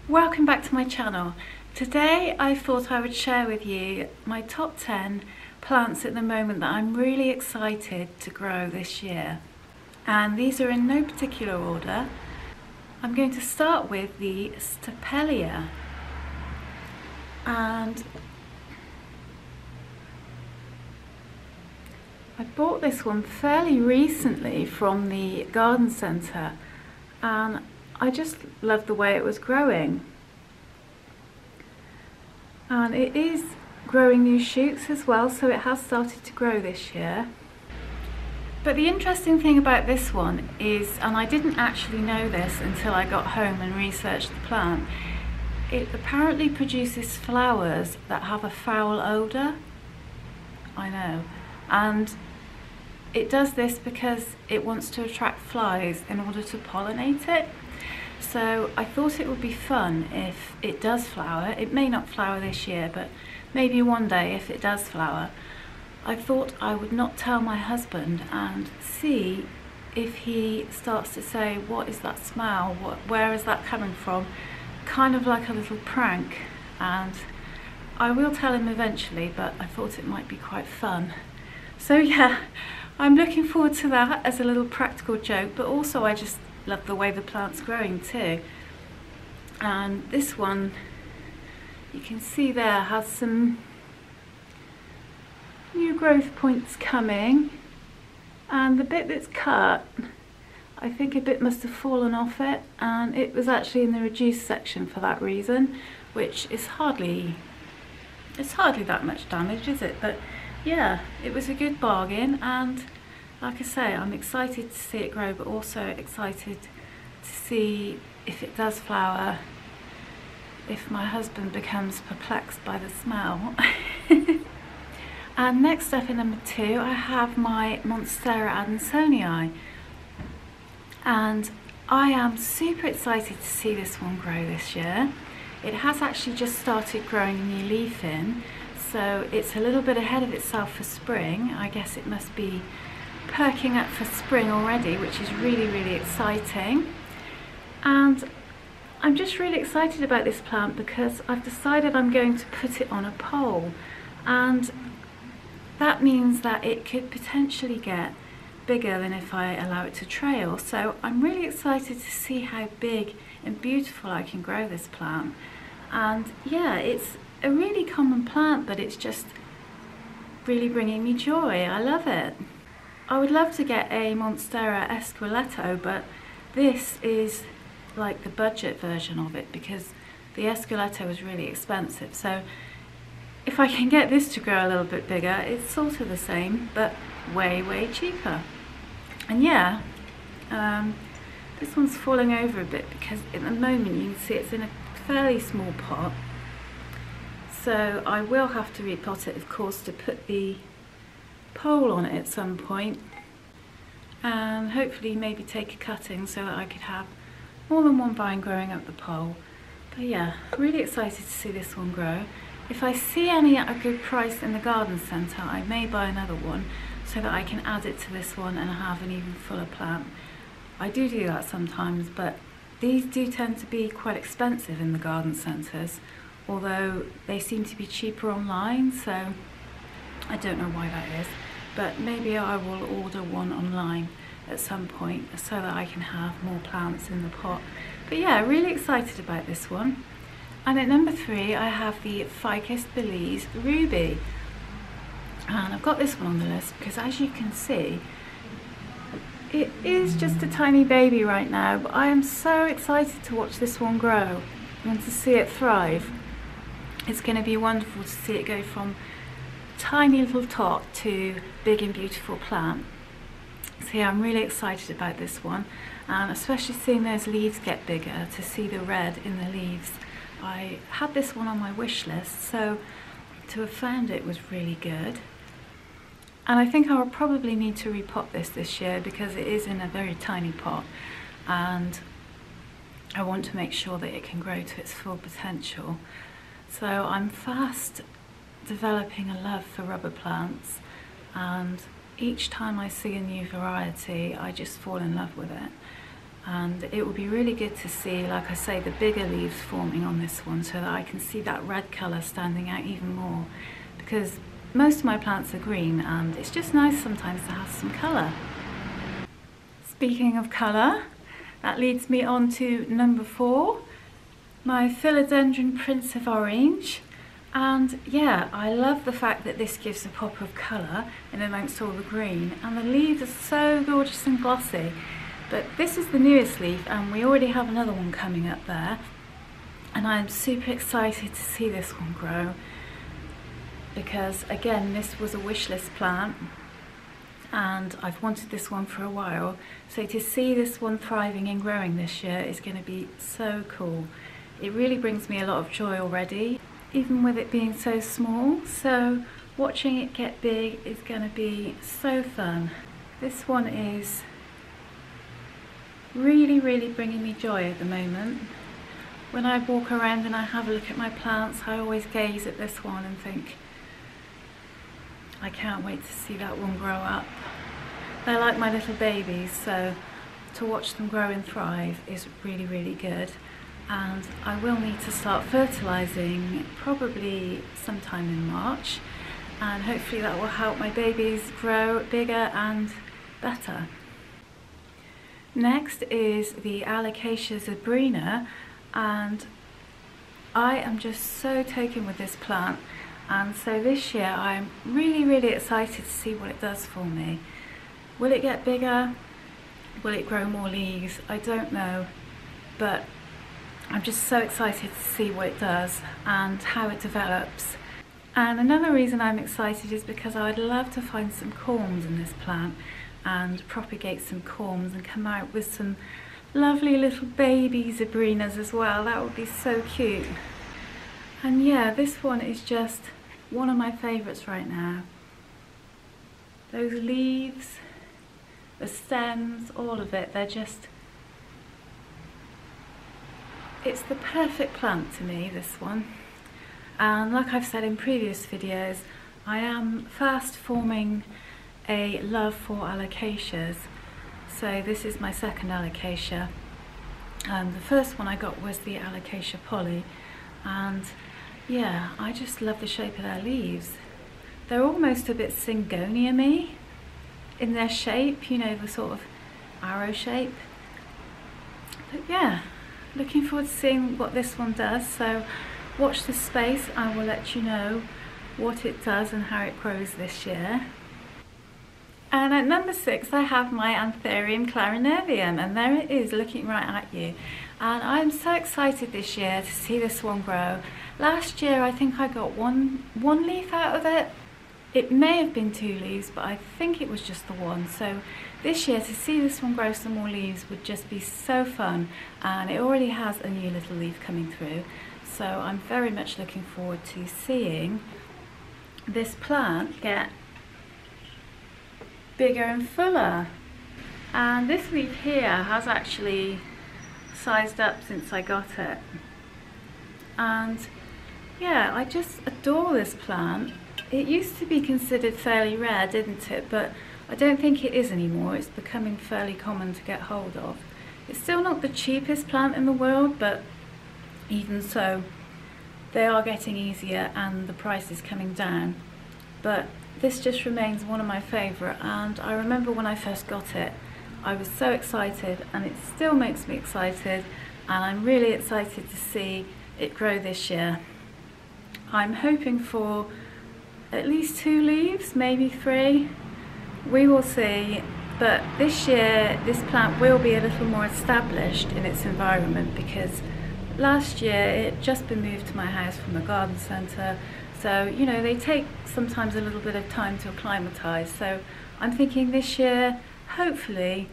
Welcome back to my channel. Today I thought I would share with you my top 10 plants at the moment that I'm really excited to grow this year. And these are in no particular order. I'm going to start with the Stapelia. And I bought this one fairly recently from the garden centre, and I just loved the way it was growing. And it is growing new shoots as well, so it has started to grow this year. But the interesting thing about this one is, and I didn't actually know this until I got home and researched the plant, it apparently produces flowers that have a foul odour. I know. And it does this because it wants to attract flies in order to pollinate it. So I thought it would be fun if it does flower. It may not flower this year, but maybe one day if it does flower. I thought I would not tell my husband and see if he starts to say, what is that smell? Where is that coming from? Kind of like a little prank. And I will tell him eventually, but I thought it might be quite fun. So yeah, I'm looking forward to that as a little practical joke, but also I just love the way the plant's growing too. And this one, you can see there, has some new growth points coming, and the bit that's cut, I think a bit must have fallen off it, and it was actually in the reduced section for that reason, which is hardly that much damage, is it? But yeah, it was a good bargain, and like I say, I'm excited to see it grow, but also excited to see if it does flower, if my husband becomes perplexed by the smell. And next up in number 2, I have my Monstera Adenon E. And I am super excited to see this one grow this year. It has actually just started growing a new leaf in, so it's a little bit ahead of itself for spring. I guess it must be perking up for spring already, which is really, really exciting. And I'm just really excited about this plant because I've decided I'm going to put it on a pole, and that means that it could potentially get bigger than if I allow it to trail. So I'm really excited to see how big and beautiful I can grow this plant. And yeah, it's a really common plant, but it's just really bringing me joy. I love it. I would love to get a Monstera Esqueleto, but this is like the budget version of it because the Esqueleto is really expensive. So if I can get this to grow a little bit bigger, it's sort of the same, but way, way cheaper. And yeah, this one's falling over a bit because at the moment you can see it's in a fairly small pot. So I will have to repot it, of course, to put the pole on it at some point, and hopefully maybe take a cutting so that I could have more than one vine growing up the pole. But yeah, really excited to see this one grow. If I see any at a good price in the garden centre, I may buy another one so that I can add it to this one and have an even fuller plant. I do that sometimes, but these do tend to be quite expensive in the garden centres, although they seem to be cheaper online, so I don't know why that is. But maybe I will order one online at some point so that I can have more plants in the pot. But yeah, really excited about this one. And at number 3, I have the Ficus Biz Ruby. And I've got this one on the list because, as you can see, it is just a tiny baby right now, but I am so excited to watch this one grow and to see it thrive. It's going to be wonderful to see it go from tiny little tot to big and beautiful plant. So yeah, I'm really excited about this one, and especially seeing those leaves get bigger, to see the red in the leaves. I had this one on my wish list, so to have found it was really good. And I think I will probably need to repot this year because it is in a very tiny pot, and I want to make sure that it can grow to its full potential. So I'm fast developing a love for rubber plants, and each time I see a new variety I just fall in love with it. and it would be really good to see, like I say, the bigger leaves forming on this one so that I can see that red colour standing out even more, because most of my plants are green and it's just nice sometimes to have some colour. Speaking of colour, that leads me on to number 4, my Philodendron Prince of Orange. And yeah, I love the fact that this gives a pop of colour in amongst all the green, and the leaves are so gorgeous and glossy. But this is the newest leaf and we already have another one coming up there, and I'm super excited to see this one grow, because again, this was a wish list plant and I've wanted this one for a while, so to see this one thriving and growing this year is going to be so cool. It really brings me a lot of joy already, even with it being so small, so watching it get big is going to be so fun. This one is really bringing me joy at the moment. When I walk around and I have a look at my plants, I always gaze at this one and think, I can't wait to see that one grow up. They're like my little babies, so to watch them grow and thrive is really good. And I will need to start fertilising probably sometime in March, and hopefully that will help my babies grow bigger and better. Next is the Alocasia Zina, and I am just so taken with this plant, and so this year I'm really excited to see what it does for me. Will it get bigger? Will it grow more leaves? I don't know, but I'm just so excited to see what it does and how it develops. And another reason I'm excited is because I would love to find some corms in this plant and propagate some corms and come out with some lovely little baby Zibrinas as well. That would be so cute. And yeah, this one is just one of my favourites right now. Those leaves, the stems, all of it, they're just, it's the perfect plant to me, this one. And like I've said in previous videos, I am fast forming a love for alocasias. So this is my second alocasia. The first one I got was the Alocasia poly, and yeah, I just love the shape of their leaves. They're almost a bit Syngonium-y in their shape, you know, the sort of arrow shape. But yeah, looking forward to seeing what this one does, so watch this space. I will let you know what it does and how it grows this year. And at number 6 I have my Anthurium Clariinvium, and there it is looking right at you. And I'm so excited this year to see this one grow. Last year I think I got one leaf out of it. It may have been 2 leaves, but I think it was just the one. So this year to see this one grow some more leaves would just be so fun, and it already has a new little leaf coming through. So I'm very much looking forward to seeing this plant get bigger and fuller. And this leaf here has actually sized up since I got it. And yeah, I just adore this plant. It used to be considered fairly rare, didn't it? But I don't think it is anymore. It's becoming fairly common to get hold of. It's still not the cheapest plant in the world, but even so, they are getting easier and the price is coming down. But this just remains one of my favourite, and I remember when I first got it, I was so excited, and it still makes me excited, and I'm really excited to see it grow this year. I'm hoping for at least 2 leaves, maybe 3. We will see, but this year this plant will be a little more established in its environment, because last year it had just been moved to my house from a garden centre, so you know, they take sometimes a little bit of time to acclimatise. So I'm thinking this year hopefully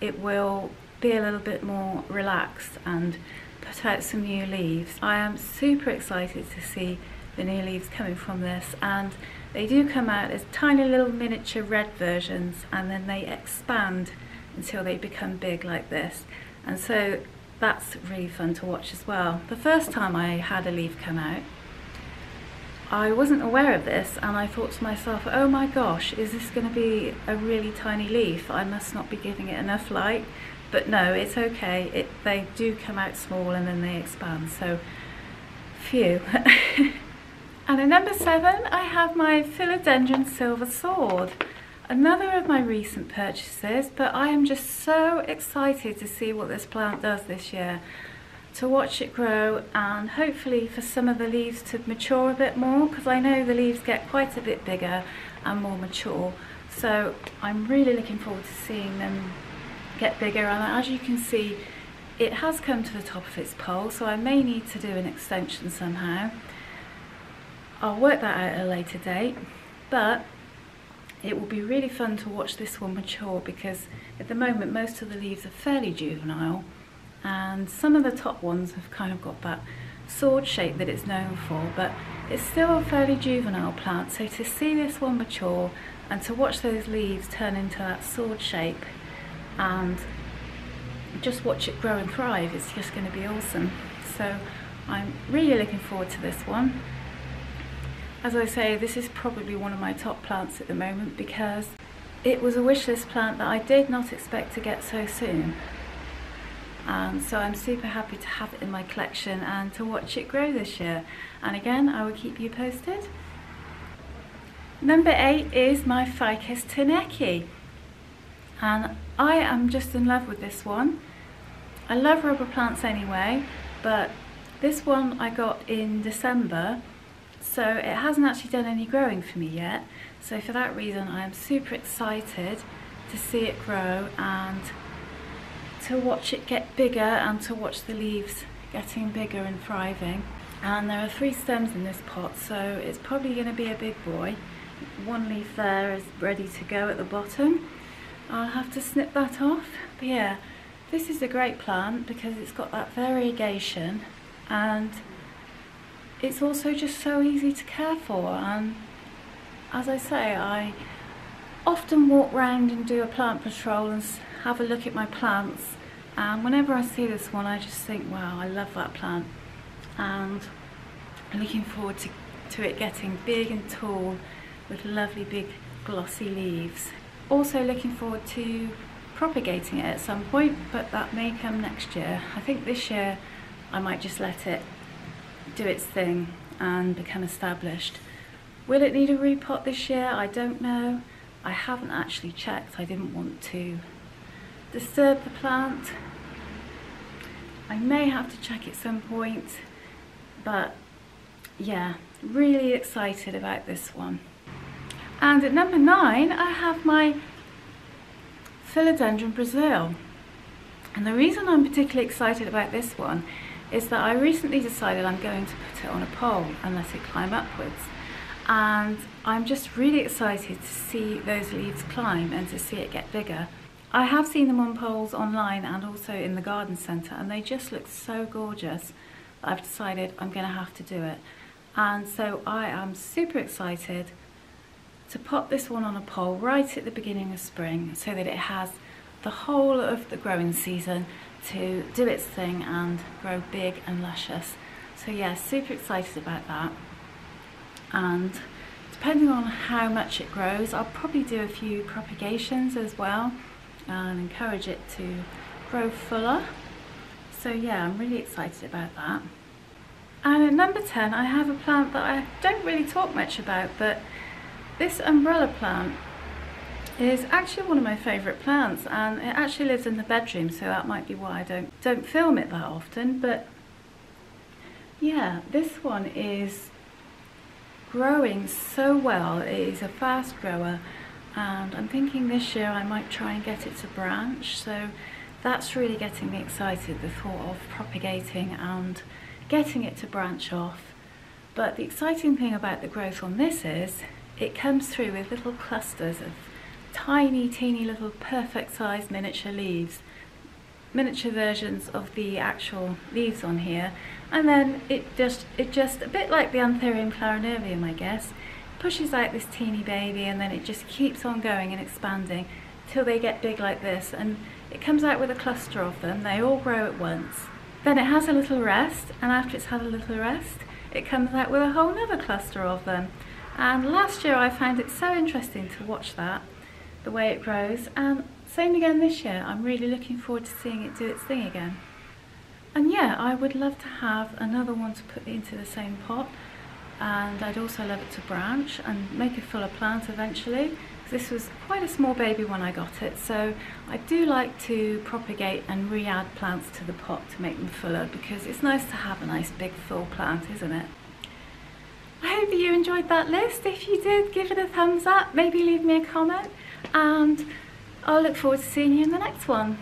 it will be a little bit more relaxed and put out some new leaves. I am super excited to see the new leaves coming from this, and they do come out as tiny little miniature red versions, and then they expand until they become big like this, and so that's really fun to watch as well. The first time I had a leaf come out, I wasn't aware of this, and I thought to myself, oh my gosh, is this going to be a really tiny leaf? I must not be giving it enough light. but no, it's okay. They do come out small and then they expand, so phew. And at number 7, I have my Philodendron Silver Sword. Another of my recent purchases, but I am just so excited to see what this plant does this year. To watch it grow and hopefully for some of the leaves to mature a bit more, because I know the leaves get quite a bit bigger and more mature. So I'm really looking forward to seeing them get bigger, and as you can see, it has come to the top of its pole, so I may need to do an extension somehow. I'll work that out at a later date, but it will be really fun to watch this one mature, because at the moment most of the leaves are fairly juvenile, and some of the top ones have kind of got that sword shape that it's known for, but it's still a fairly juvenile plant. So to see this one mature and to watch those leaves turn into that sword shape and just watch it grow and thrive, it's just going to be awesome. So I'm really looking forward to this one. As I say, this is probably one of my top plants at the moment, because it was a wishlist plant that I did not expect to get so soon. So I'm super happy to have it in my collection and to watch it grow this year. And again, I will keep you posted. Number 8 is my Ficus taneki. And I am just in love with this one. I love rubber plants anyway, but this one I got in December, so it hasn't actually done any growing for me yet. So for that reason, I am super excited to see it grow and to watch it get bigger and to watch the leaves getting bigger and thriving. And there are 3 stems in this pot, so it's probably going to be a big boy. One leaf there is ready to go at the bottom. I'll have to snip that off. But yeah, this is a great plant because it's got that variegation, and it's also just so easy to care for. And as I say, I often walk around and do a plant patrol and have a look at my plants, and whenever I see this one I just think, wow, I love that plant, and I'm looking forward to it getting big and tall with lovely big glossy leaves. Also looking forward to propagating it at some point, but that may come next year. I think this year I might just let it do its thing and become established. Will it need a repot this year? I don't know. I haven't actually checked. I didn't want to disturb the plant. I may have to check at some point, but yeah, really excited about this one. And at number 9, I have my Philodendron Brazil. And the reason I'm particularly excited about this one is that I recently decided I'm going to put it on a pole and let it climb upwards. And I'm just really excited to see those leaves climb and to see it get bigger. I have seen them on poles online and also in the garden centre, and they just look so gorgeous that I've decided I'm going to have to do it. And so I am super excited to pop this one on a pole right at the beginning of spring, so that it has the whole of the growing season to do its thing and grow big and luscious. So yeah, super excited about that. And depending on how much it grows, I'll probably do a few propagations as well and encourage it to grow fuller. So yeah, I'm really excited about that. And at number 10, I have a plant that I don't really talk much about, but this umbrella plant is actually one of my favourite plants, and it actually lives in the bedroom, so that might be why I don't film it that often. But yeah, this one is growing so well. It is a fast grower, and I'm thinking this year I might try and get it to branch, so that's really getting me excited, the thought of propagating and getting it to branch off. But the exciting thing about the growth on this is it comes through with little clusters of tiny, teeny little perfect sized miniature leaves, miniature versions of the actual leaves on here. And then it just a bit like the Anthurium Clariinvium, I guess, pushes out this teeny baby, and then it just keeps on going and expanding till they get big like this, and it comes out with a cluster of them. They all grow at once. Then it has a little rest, and after it's had a little rest, it comes out with a whole other cluster of them. And last year I found it so interesting to watch that, the way it grows, and same again this year. I'm really looking forward to seeing it do its thing again. And yeah, I would love to have another one to put into the same pot, and I'd also love it to branch and make a fuller plant eventually. This was quite a small baby when I got it, so I do like to propagate and re-add plants to the pot to make them fuller, because it's nice to have a nice big full plant, isn't it? I hope that you enjoyed that list. If you did, give it a thumbs up, maybe leave me a comment, and I'll look forward to seeing you in the next one.